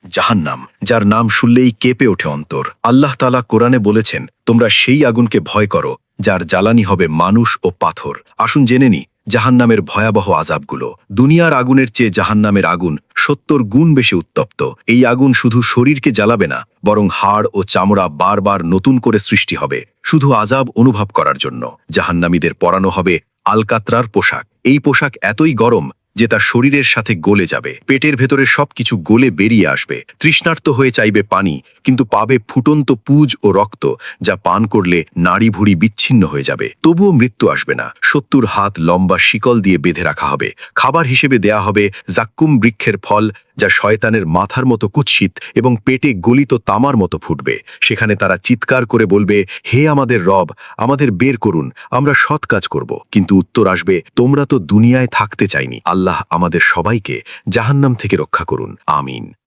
জাহান্নাম, যার নাম শুনলেই কেঁপে ওঠে অন্তর। আল্লাহ তাআলা কোরআনে বলেছেন, তোমরা সেই আগুনকে ভয় করো যার জ্বালানি হবে মানুষ ও পাথর। আসুন জেনে নি জাহান্নামের ভয়াবহ আযাবগুলো। দুনিয়ার আগুনের চেয়ে জাহান্নামের আগুন ৭০ গুণ বেশি উত্তপ্ত। এই আগুন শুধু শরীরকে জ্বালাবে না, বরং হাড় ও চামড়া বারবার নতুন করে সৃষ্টি হবে, শুধু আযাব অনুভব করার জন্য। জাহান্নামীদের পরানো হবে আলকাতরার পোশাক। এই পোশাক এতই গরম যে তা শরীরের সাথে গলে যাবে, পেটের ভেতরে সবকিছু গলে বেরিয়ে আসবে। তৃষ্ণার্ত হয়ে চাইবে পানি, কিন্তু পাবে ফুটন্ত পুজ ও রক্ত, যা পান করলে নাড়ি ভুড়ি বিচ্ছিন্ন হয়ে যাবে। তবুও মৃত্যু আসবে না। ৭০ হাত লম্বা শিকল দিয়ে বেঁধে রাখা হবে। খাবার হিসেবে দেয়া হবে জাক্কুম বৃক্ষের ফল, যা শয়তানের মাথার মতো কুৎসিত এবং পেটে গলিত তামার মতো ফুটবে। সেখানে তারা চিৎকার করে বলবে, হে আমাদের রব, আমাদের বের করুন, আমরা সৎ কাজ করব। কিন্তু উত্তর আসবে, তোমরা তো দুনিয়ায় থাকতে চাইনি। আল্লাহ আমাদের সবাইকে জাহান্নাম থেকে রক্ষা করুন। আমিন।